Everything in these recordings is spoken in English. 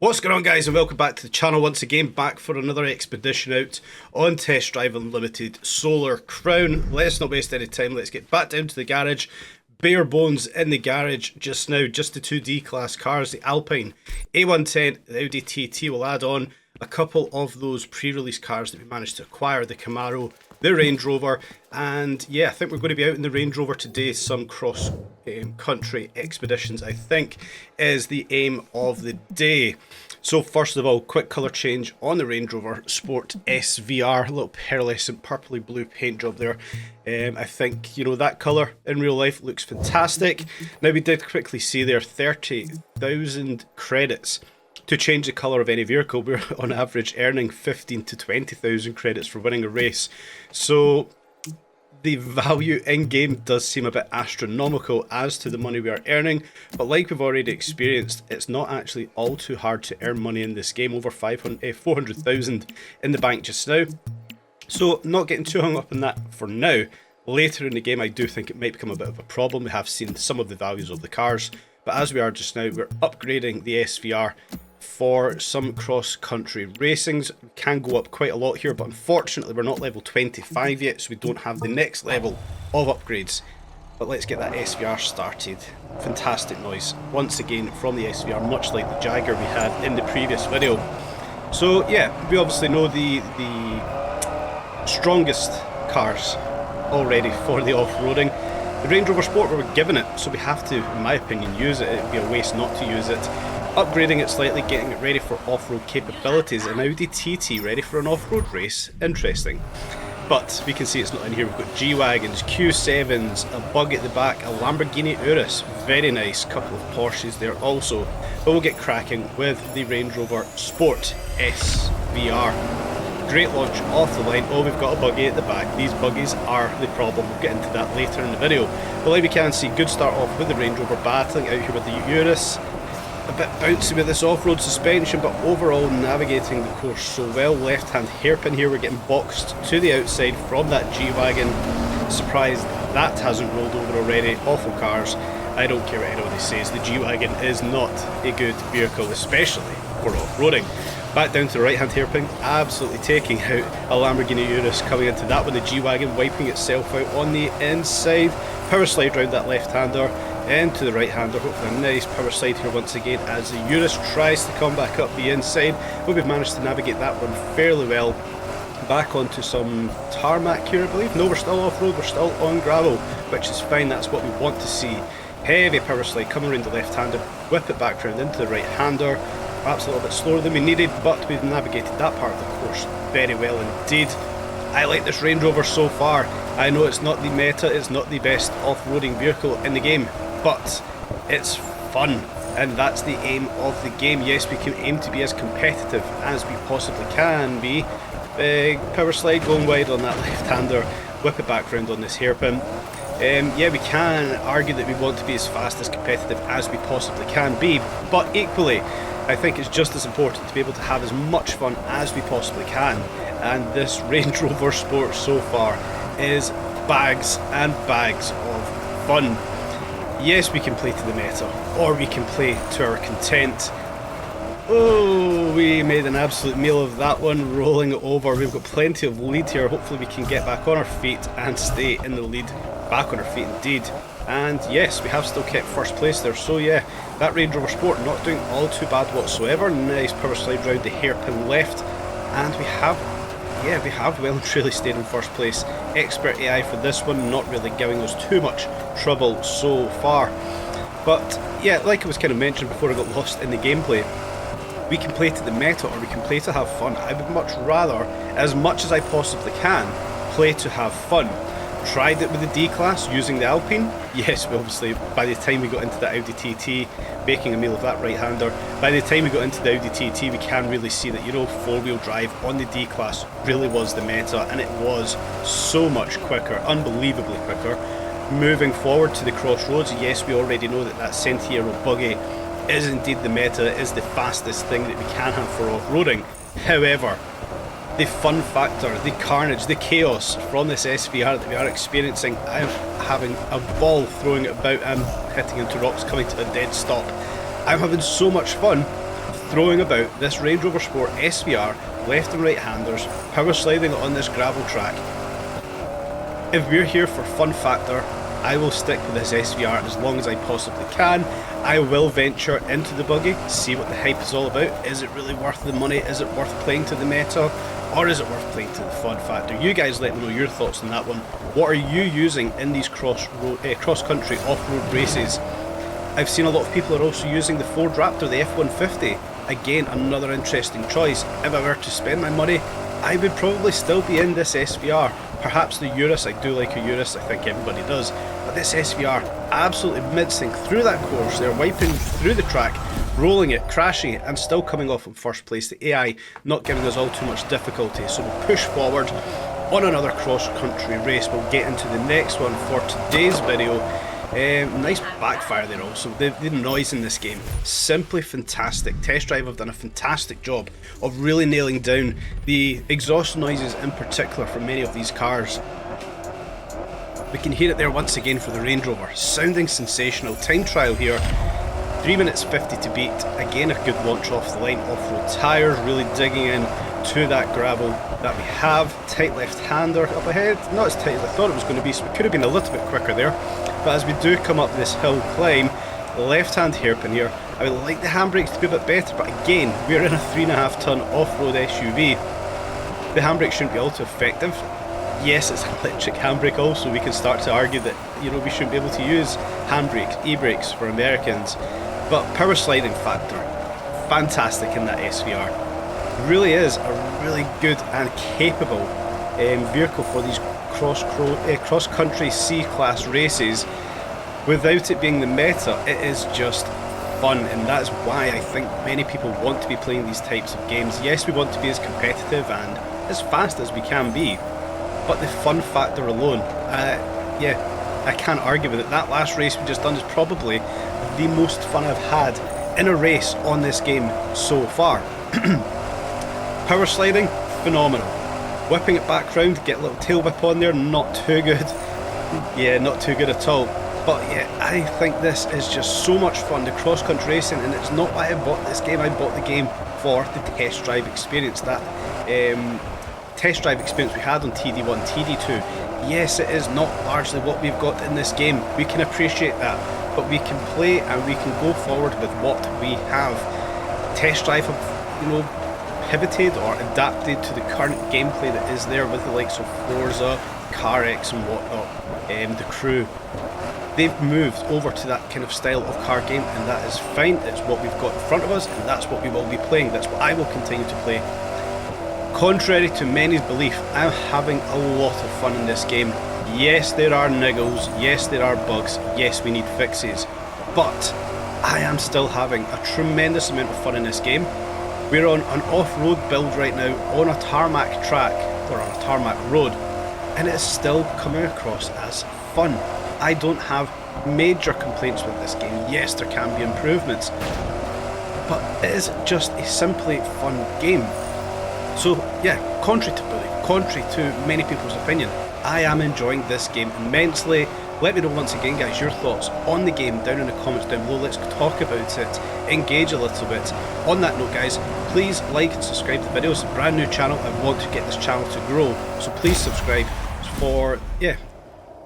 What's going on, guys, and welcome back to the channel once again, back for another expedition out on Test Drive Unlimited Solar Crown. Let's not waste any time, let's get back down to the garage. Bare bones in the garage just now, just the two D-Class cars, the Alpine A110, the Audi TT. Will add on a couple of those pre-release cars that we managed to acquire, the Camaro, the Range Rover, and yeah, I think we're going to be out in the Range Rover today. Some cross country expeditions, I think, is the aim of the day. So first of all, quick colour change on the Range Rover Sport SVR, a little pearlescent purpley blue paint job there. I think, you know, that colour in real life looks fantastic. Now, we did quickly see there 30,000 credits to change the colour of any vehicle. We're on average earning 15 to 20,000 credits for winning a race. So the value in game does seem a bit astronomical as to the money we are earning, but like we've already experienced, it's not actually all too hard to earn money in this game. Over 400,000 in the bank just now. So not getting too hung up on that for now. Later in the game, I do think it might become a bit of a problem. We have seen some of the values of the cars, but as we are just now, we're upgrading the SVR for some cross-country racings. We can go up quite a lot here, but unfortunately we're not level 25 yet, so we don't have the next level of upgrades. But let's get that SVR started. Fantastic noise once again from the SVR, much like the Jagger we had in the previous video. So yeah, we obviously know the strongest cars already for the off-roading. The Range Rover Sport, we're given it, so we have to, in my opinion, use it. It would be a waste not to use it. Upgrading it slightly, getting it ready for off-road capabilities. An Audi TT ready for an off-road race. Interesting. But we can see it's not in here. We've got G-Wagons, Q7s, a bug at the back, a Lamborghini Urus. Very nice. Couple of Porsches there also. But we'll get cracking with the Range Rover Sport SVR. Great launch off the line. Oh, we've got a buggy at the back. These buggies are the problem. We'll get into that later in the video. But like we can see, good start off with the Range Rover, battling out here with the Urus. A bit bouncy with this off-road suspension, but overall navigating the course so well. Left-hand hairpin here, we're getting boxed to the outside from that G-Wagon. Surprised that hasn't rolled over already. Awful cars. I don't care what anybody says, the G-Wagon is not a good vehicle, especially for off-roading. Back down to the right-hand hairpin, absolutely taking out a Lamborghini Urus, coming into that with the G-Wagon, wiping itself out on the inside. Power slide round that left-hander. Into the right-hander, hopefully a nice power slide here once again as the Urus tries to come back up the inside, but we've managed to navigate that one fairly well. Back onto some tarmac here, I believe. No, we're still off-road, we're still on gravel, which is fine, that's what we want to see. Heavy power slide coming around the left-hander, whip it back round into the right-hander. Perhaps a little bit slower than we needed, but we've navigated that part of the course very well indeed. I like this Range Rover so far. I know it's not the meta, it's not the best off-roading vehicle in the game, but it's fun, and that's the aim of the game. Yes, we can aim to be as competitive as we possibly can be. Big power slide going wide on that left-hander, whip it back round on this hairpin. Yeah, we can argue that we want to be as fast, as competitive as we possibly can be, but equally, I think it's just as important to be able to have as much fun as we possibly can, and this Range Rover Sport so far is bags and bags of fun. Yes, we can play to the meta, or we can play to our content. Oh, we made an absolute meal of that one, rolling it over. We've got plenty of lead here. Hopefully we can get back on our feet and stay in the lead. Back on our feet indeed. And yes, we have still kept first place there. So yeah, that Range Rover Sport not doing all too bad whatsoever. Nice power slide round the hairpin left. And we have well and truly stayed in first place. Expert AI for this one, not really giving us too much trouble so far. But yeah, like I was kind of mentioned before I got lost in the gameplay, we can play to the meta or we can play to have fun. I would much rather, as much as I possibly can, play to have fun. Tried it with the D-Class using the Alpine. Yes, we obviously, by the time we got into the Audi TT, making a meal of that right-hander, by the time we got into the Audi TT, we can really see that, you know, four-wheel drive on the D-Class really was the meta, and it was so much quicker, unbelievably quicker. Moving forward to the crossroads, yes, we already know that that Sentiero buggy is indeed the meta, is the fastest thing that we can have for off-roading. However, the fun factor, the carnage, the chaos from this SVR that we are experiencing, I'm having a ball throwing it about and hitting into rocks, coming to a dead stop. I'm having so much fun throwing about this Range Rover Sport SVR, left and right handers, power sliding on this gravel track. If we're here for fun factor, I will stick with this SVR as long as I possibly can. I will venture into the buggy, see what the hype is all about. Is it really worth the money? Is it worth playing to the meta? Or is it worth playing to the fun factor? You guys let me know your thoughts on that one. What are you using in these cross-country off-road races? I've seen a lot of people are also using the Ford Raptor, the F-150. Again, another interesting choice. If I were to spend my money, I would probably still be in this SVR. Perhaps the Urus, I do like a Urus, I think everybody does. But this SVR, absolutely mincing through that course. They're wiping through the track, rolling it, crashing it, and still coming off in first place. The AI not giving us all too much difficulty. So we'll push forward on another cross-country race. We'll get into the next one for today's video. Nice backfire there also. The noise in this game, simply fantastic. Test Drive have done a fantastic job of really nailing down the exhaust noises in particular for many of these cars. We can hear it there once again for the Range Rover, sounding sensational. Time trial here, 3 minutes 50 to beat. Again, a good launch off the line, off-road tyres, really digging in to that gravel that we have. Tight left-hander up ahead, not as tight as I thought it was going to be, so it could have been a little bit quicker there. But as we do come up this hill climb, left-hand hairpin here, I would like the handbrakes to be a bit better, but again, we're in a 3.5 ton off-road SUV. The handbrake shouldn't be all too effective. Yes, it's an electric handbrake also. We can start to argue that, you know, we shouldn't be able to use handbrakes, e-brakes for Americans. But power sliding factor, fantastic in that SVR. Really is a really good and capable vehicle for these cross-country C-class races. Without it being the meta, it is just fun, and that's why I think many people want to be playing these types of games. Yes, we want to be as competitive and as fast as we can be, but the fun factor alone, yeah, I can't argue with it. That last race we just done is probably the most fun I've had in a race on this game so far. Power sliding, phenomenal. Whipping it back round, get a little tail whip on there, not too good. Yeah, not too good at all. But yeah, I think this is just so much fun, the cross-country racing, and it's not why I bought this game. I bought the game for the test drive experience, that test drive experience we had on TD1, TD2. Yes, it is not largely what we've got in this game. We can appreciate that, but we can play and we can go forward with what we have. Test drive have, you know, pivoted or adapted to the current gameplay that is there with the likes of Forza, CarX and whatnot, the Crew. They've moved over to that kind of style of car game, and that is fine. It's what we've got in front of us, and that's what we will be playing. That's what I will continue to play. Contrary to many's belief, I'm having a lot of fun in this game. Yes, there are niggles, yes, there are bugs, yes, we need fixes, but I am still having a tremendous amount of fun in this game. We're on an off-road build right now on a tarmac track, or on a tarmac road, and it's still coming across as fun. I don't have major complaints with this game. Yes, there can be improvements, but it is just a simply fun game. So yeah, contrary to many people's opinion, I am enjoying this game immensely. Let me know once again, guys, your thoughts on the game down in the comments down below. Let's talk about it, engage a little bit. On that note, guys, please like and subscribe to the video. It's a brand new channel. I want to get this channel to grow, so please subscribe for, yeah,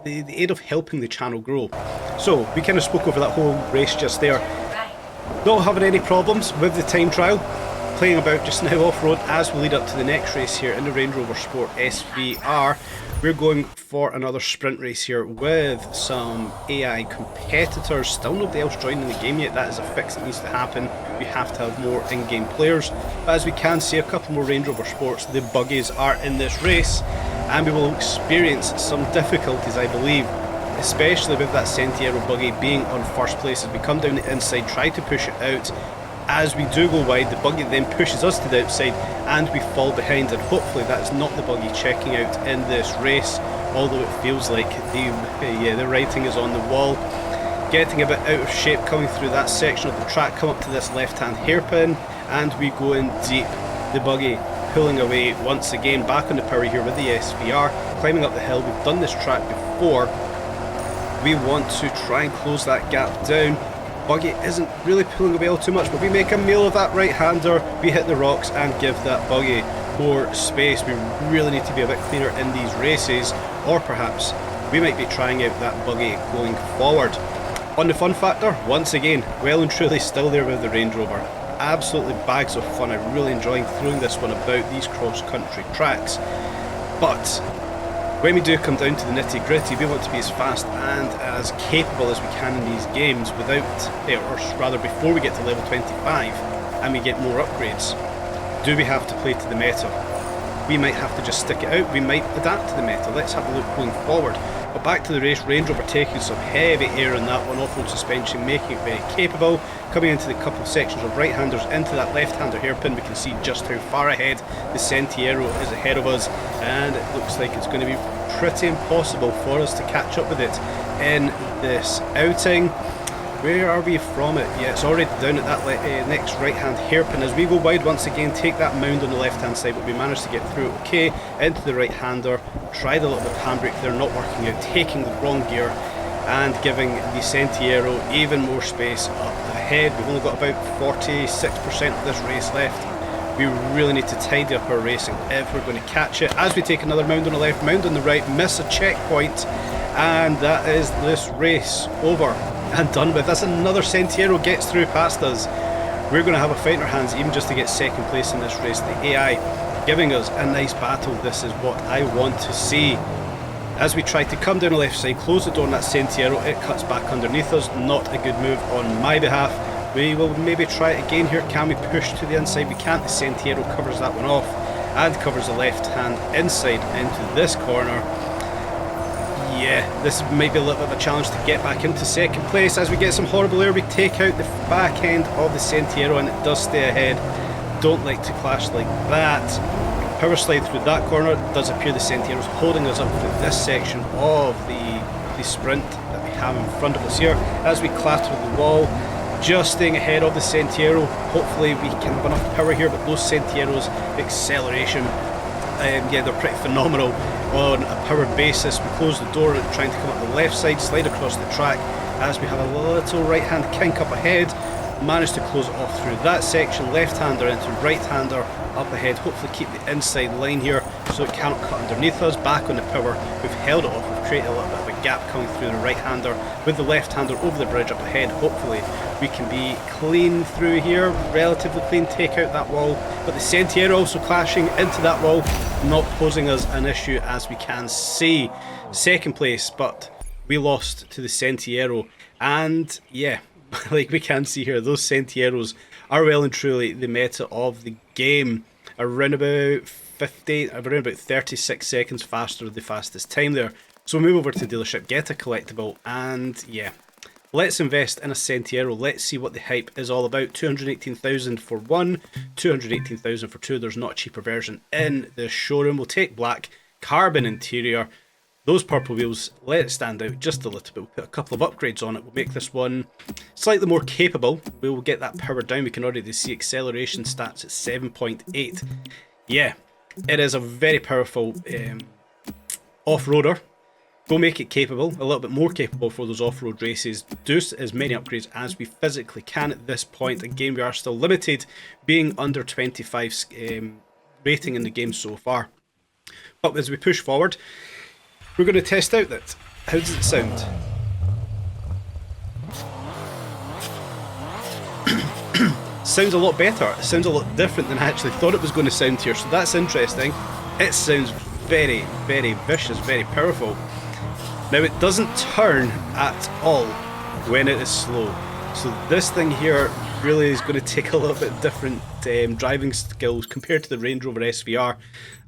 the aid of helping the channel grow. So we kind of spoke over that whole race just there. Not having any problems with the time trial. Playing about just now off-road as we lead up to the next race here in the Range Rover Sport SVR. We're going for another sprint race here with some AI competitors. Still nobody else joining the game yet. That is a fix that needs to happen. We have to have more in-game players. But as we can see, a couple more Range Rover Sports, the buggies are in this race, and we will experience some difficulties, I believe, especially with that Sentiero buggy being on first place. As we come down the inside, try to push it out. As we do go wide, the buggy then pushes us to the outside and we fall behind, and hopefully that's not the buggy checking out in this race, although it feels like the writing is on the wall. Getting a bit out of shape coming through that section of the track, come up to this left-hand hairpin and we go in deep. The buggy pulling away once again, back on the power here with the SVR, climbing up the hill. We've done this track before. We want to try and close that gap down. buggy isn't really pulling away all too much, but we make a meal of that right-hander, we hit the rocks and give that buggy more space. We really need to be a bit cleaner in these races, or perhaps we might be trying out that buggy going forward. On the fun factor, once again, well and truly still there with the Range Rover. Absolutely bags of fun. I'm really enjoying throwing this one about these cross-country tracks. But when we do come down to the nitty-gritty, we want to be as fast and as capable as we can in these games without, or rather before we get to level 25 and we get more upgrades. Do we have to play to the meta? We might have to just stick it out. We might adapt to the meta. Let's have a look going forward. But back to the race, Range Rover taking some heavy air on that one, off-road suspension, making it very capable. Coming into the couple of sections of right-handers, into that left-hander hairpin, we can see just how far ahead the Sentiero is ahead of us, and it looks like it's going to be pretty impossible for us to catch up with it in this outing. Where are we from it? Yeah, it's already down at that next right-hand hairpin. As we go wide once again, take that mound on the left-hand side, but we managed to get through it okay. Into the right-hander, tried a little bit of handbrake there, not working out, taking the wrong gear and giving the Sentiero even more space up ahead. We've only got about 46% of this race left. We really need to tidy up our racing if we're going to catch it. As we take another mound on the left, mound on the right, miss a checkpoint, and that is this race over and done with. As another Sentiero gets through past us, we're going to have a fight in our hands even just to get second place in this race. The AI giving us a nice battle. This is what I want to see. As we try to come down the left side, close the door on that Sentiero, it cuts back underneath us. Not a good move on my behalf. We will maybe try it again here. Can we push to the inside? We can't. The Sentiero covers that one off and covers the left hand inside into this corner. Yeah, this might be a little bit of a challenge to get back into second place. As we get some horrible air, we take out the back end of the Sentiero and it does stay ahead. Don't like to clash like that. Power slide through that corner. It does appear the Sentiero's holding us up through this section of the sprint that we have in front of us here. As we clatter the wall, just staying ahead of the Sentiero. Hopefully we can have enough power here, but those Sentiero's acceleration, yeah, they're pretty phenomenal on a power basis. We close the door and trying to come up the left side, slide across the track as we have a little right hand kink up ahead. Managed to close it off through that section, left-hander into right-hander up ahead. Hopefully keep the inside line here so it cannot cut underneath us. Back on the power, we've held it off, we've created a little bit of a gap coming through the right-hander with the left-hander over the bridge up ahead. Hopefully we can be clean through here, relatively clean, take out that wall, but the Sentiero also clashing into that wall, not posing us an issue as we can see. Second place, but we lost to the Sentiero, and yeah, like we can see here, those Sentieros are well and truly the meta of the game. Around about 36 seconds faster than the fastest time there. So we'll move over to the dealership, get a collectible, and yeah, let's invest in a Sentiero. Let's see what the hype is all about. 218,000 for one, 218,000 for two. There's not a cheaper version in the showroom. We'll take black, carbon interior. Those purple wheels, let it stand out just a little bit. We'll put a couple of upgrades on it. We'll make this one slightly more capable. We will get that power down. We can already see acceleration stats at 7.8. Yeah, it is a very powerful off-roader. Go make it capable, a little bit more capable for those off-road races. Do as many upgrades as we physically can at this point. Again, we are still limited, being under 25 rating in the game so far. But as we push forward, we're going to test out that. How does it sound? Sounds a lot better. It sounds a lot different than I actually thought it was going to sound here, so that's interesting. It sounds very, very vicious, very powerful. Now it doesn't turn at all when it is slow. So this thing here really is going to take a little bit different driving skills compared to the Range Rover SVR.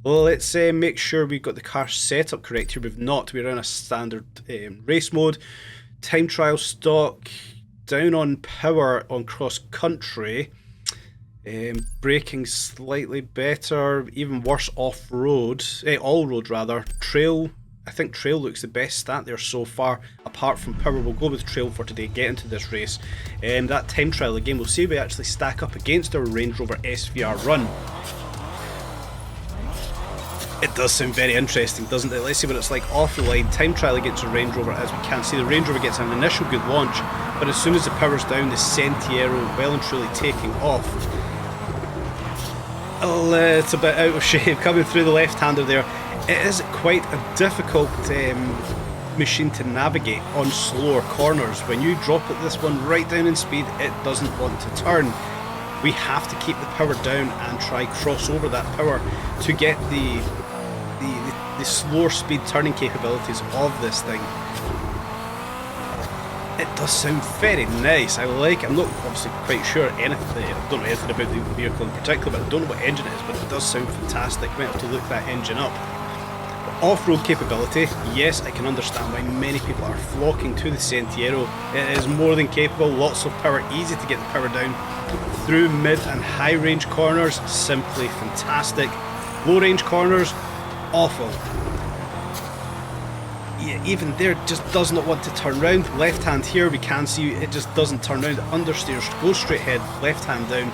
Let's make sure we've got the car set up correct here. We've not. We're in a standard race mode. Time trial stock. Down on power on cross country. Braking slightly better. Even worse off road. All road rather. Trail. I think trail looks the best stat there so far, apart from power. We'll go with trail for today, get into this race. That time trial again, we'll see if we actually stack up against our Range Rover SVR run. It does sound very interesting, doesn't it? Let's see what it's like off the line. Time trial against a Range Rover. As we can see, the Range Rover gets an initial good launch, but as soon as the power's down, the Sentiero well and truly taking off. A little bit out of shape coming through the left-hander there. It is quite a difficult machine to navigate on slower corners. When you drop it this one right down in speed, it doesn't want to turn. We have to keep the power down and try cross over that power to get the slower speed turning capabilities of this thing. It does sound very nice. I'm not obviously quite sure anything. I don't know anything about the vehicle in particular, but I don't know what engine it is, but it does sound fantastic. Might have to look that engine up. Off-road capability, yes, I can understand why many people are flocking to the Sentiero. It is more than capable, lots of power, easy to get the power down through mid and high range corners, simply fantastic. Low range corners, awful. Yeah, even there, just does not want to turn round. Left hand here, we can see it just doesn't turn round. Understeers, go straight ahead, left hand down,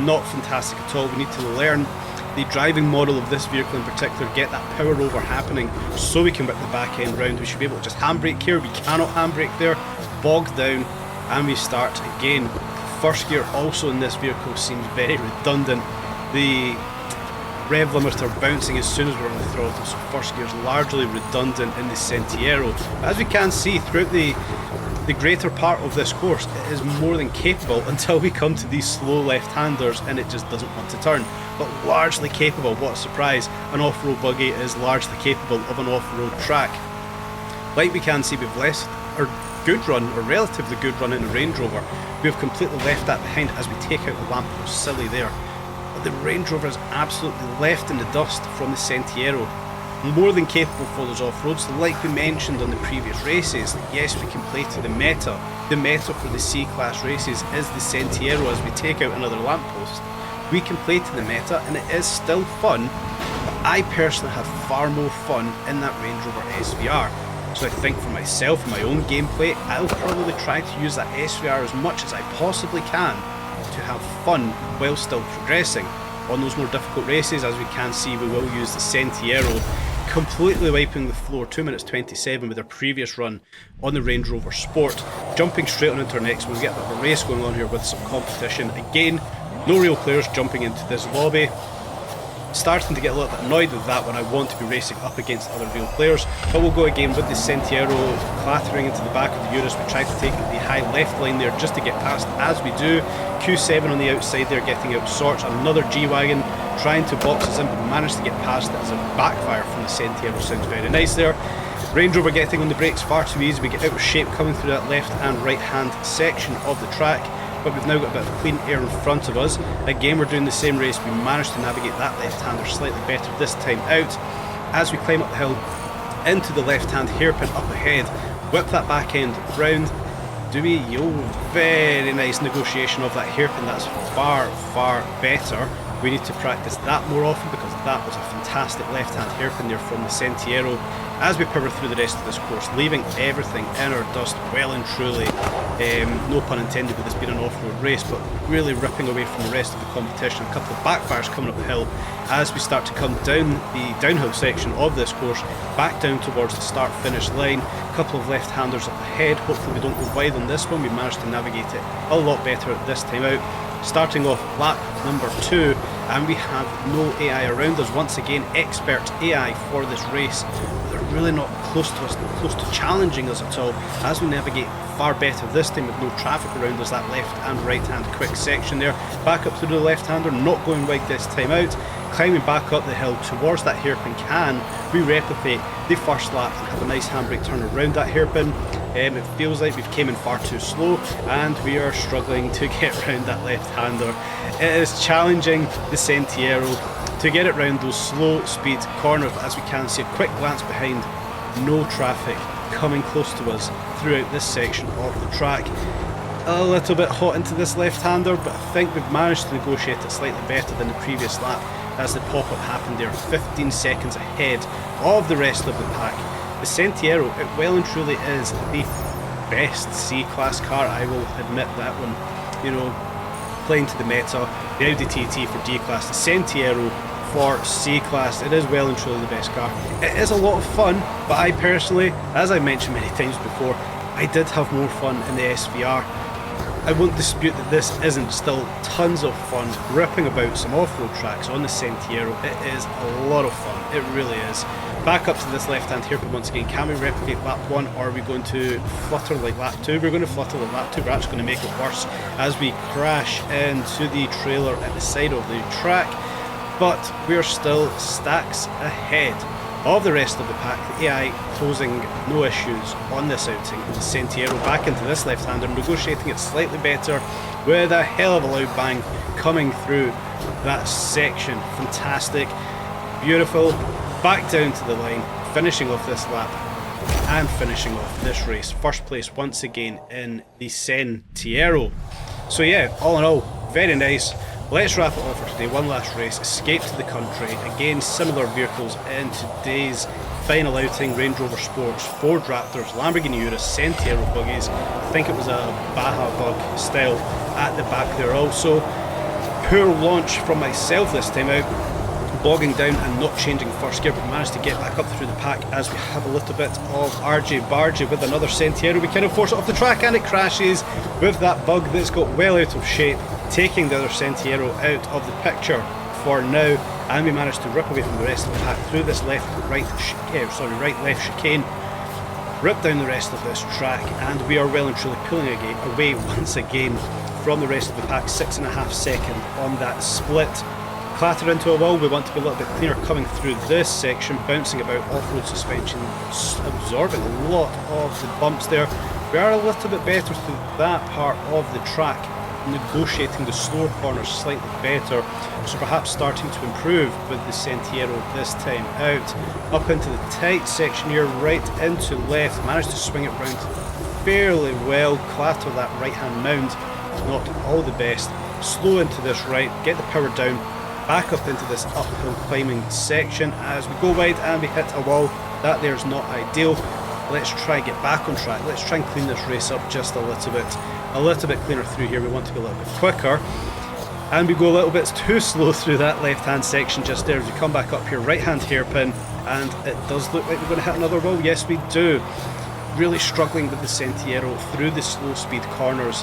not fantastic at all. We need to learn the driving model of this vehicle in particular, get that power over happening so we can whip the back end round. We should be able to just handbrake here. We cannot handbrake there, bogged down, and we start again. First gear also in this vehicle seems very redundant. The rev limiter bouncing as soon as we're on the throttle, so first gear is largely redundant in the Sentiero. As we can see throughout the greater part of this course, it is more than capable until we come to these slow left-handers and it just doesn't want to turn. But largely capable, what a surprise, an off-road buggy is largely capable of an off-road track. Like we can see, we've left our good run, or relatively good run in the Range Rover. We've completely left that behind as we take out the lamppost, silly there. But the Range Rover is absolutely left in the dust from the Sentiero. More than capable for those off-roads, like we mentioned on the previous races. Yes, we can play to the meta. The meta for the C-Class races is the Sentiero as we take out another lamppost. We can play to the meta and it is still fun, but I personally have far more fun in that Range Rover SVR. So I think for myself, my own gameplay, I'll probably try to use that SVR as much as I possibly can to have fun while still progressing. On those more difficult races, as we can see, we will use the Sentiero, completely wiping the floor, 2 minutes 27 with our previous run on the Range Rover Sport. Jumping straight on into our next one, we get a bit of a race going on here with some competition. Again, no real players jumping into this lobby. Starting to get a little bit annoyed with that when I want to be racing up against other real players, but we'll go again with the Sentiero clattering into the back of the Urus. We try to take the high left line there just to get past, as we do. Q7 on the outside there getting out sorts, another G-Wagon trying to box us in, but we managed to get past it as a backfire from the Sentiero. Sounds very nice there. Range Rover getting on the brakes far too easy. We get out of shape coming through that left and right hand section of the track, but we've now got a bit of clean air in front of us. Again, we're doing the same race. We managed to navigate that left-hander slightly better this time out. As we climb up the hill into the left-hand hairpin up ahead, whip that back end round. Do we? Very nice negotiation of that hairpin. That's far, far better. We need to practice that more often because that was a fantastic left-hand hairpin there from the Sentiero. As we power through the rest of this course, leaving everything in our dust well and truly, no pun intended with this being an off-road race, but really ripping away from the rest of the competition. A couple of backfires coming up the hill as we start to come down the downhill section of this course, back down towards the start-finish line. A couple of left-handers up ahead. Hopefully we don't go wide on this one. We managed to navigate it a lot better this time out. Starting off lap number 2, and we have no AI around us. Once again, expert AI for this race. They're really not close to us, not close to challenging us at all, as we navigate far better this time with no traffic around us. That left and right hand quick section there, back up through the left hander, not going wide this time out. Climbing back up the hill towards that hairpin, can we replicate the first lap and have a nice handbrake turn around that hairpin? It feels like we've came in far too slow and we are struggling to get around that left-hander. It is challenging the Sentiero to get it around those slow speed corners, but as we can see, a quick glance behind, no traffic coming close to us throughout this section of the track. A little bit hot into this left-hander, but I think we've managed to negotiate it slightly better than the previous lap as the pop-up happened there, 15 seconds ahead of the rest of the pack. The Sentiero, it well and truly is the best C-Class car, I will admit that one. You know, playing to the meta, the Audi TT for D-Class, the Sentiero for C-Class, it is well and truly the best car. It is a lot of fun, but I personally, as I mentioned many times before, I did have more fun in the SVR. I won't dispute that this isn't still tons of fun ripping about some off-road tracks on the Sentiero. It is a lot of fun, it really is. Back up to this left-hand hairpin once again. Can we replicate lap 1 or are we going to flutter like lap 2? We're going to flutter like lap 2, we're actually going to make it worse as we crash into the trailer at the side of the track. But we're still stacks ahead of the rest of the pack. The AI posing no issues on this outing. The Sentiero back into this left-hander, negotiating it slightly better with a hell of a loud bang coming through that section. Fantastic, beautiful, back down to the line, finishing off this lap and finishing off this race. First place once again in the Sentiero. So yeah, all in all, very nice. Let's wrap it up for today. One last race, escape to the country. Again, similar vehicles in today's final outing. Range Rover Sports, Ford Raptors, Lamborghini Urus, Sentiero buggies. I think it was a Baja bug style at the back there also. Poor launch from myself this time out, bogging down and not changing first gear, but managed to get back up through the pack as we have a little bit of RJ Bargy with another Sentiero. We kind of force it off the track and it crashes with that bug that's got well out of shape, taking the other Sentiero out of the picture for now, and we managed to rip away from the rest of the pack through this right left chicane, rip down the rest of this track, and we are well and truly pulling away once again from the rest of the pack. 6.5 seconds on that split. Clatter into a wall. We want to be a little bit cleaner coming through this section, bouncing about off-road suspension, absorbing a lot of the bumps there. We are a little bit better through that part of the track, negotiating the slower corners slightly better, so perhaps starting to improve with the Sentiero this time out. Up into the tight section here, right into left, managed to swing it round fairly well, clatter that right hand mound, not all the best. Slow into this right, get the power down, back up into this uphill climbing section as we go wide and we hit a wall. That there's not ideal. Let's try and get back on track. Let's try and clean this race up just a little bit cleaner through here. We want to be a little bit quicker, and we go a little bit too slow through that left hand section just there. As we come back up here, right hand hairpin, and it does look like we're going to hit another wall. Yes, we do. Really struggling with the Sentiero through the slow speed corners.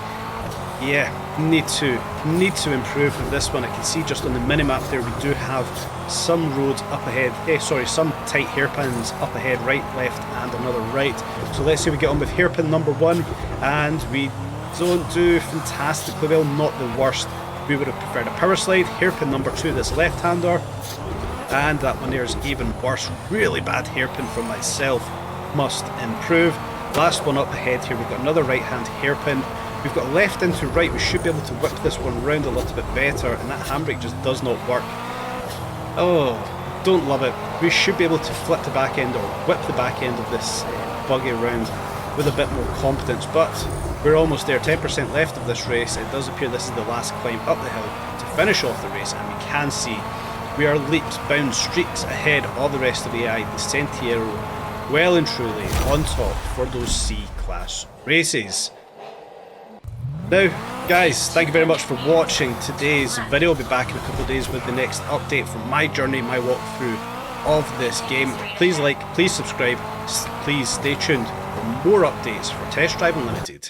Yeah, need to improve with this one. I can see just on the minimap there we do have some roads up ahead, some tight hairpins up ahead, right, left and another right. So let's see we get on with hairpin number 1, and we don't do fantastically well, not the worst. We would have preferred a power slide. Hairpin number 2, this left-hander, and that one there is even worse. Really bad hairpin from myself, must improve. Last one up ahead here, we've got another right-hand hairpin. We've got left into right. We should be able to whip this one round a little bit better, and that handbrake just does not work. Oh, don't love it. We should be able to flip the back end or whip the back end of this buggy around with a bit more competence, but we're almost there. 10% left of this race. It does appear this is the last climb up the hill to finish off the race, and we can see we are leaps, bounds, streaks ahead of the rest of the AI. The Sentiero well and truly on top for those C-Class races. Now, guys, thank you very much for watching today's video. I'll be back in a couple of days with the next update from my journey, my walkthrough of this game. Please like, please subscribe, please stay tuned for more updates for Test Drive Unlimited.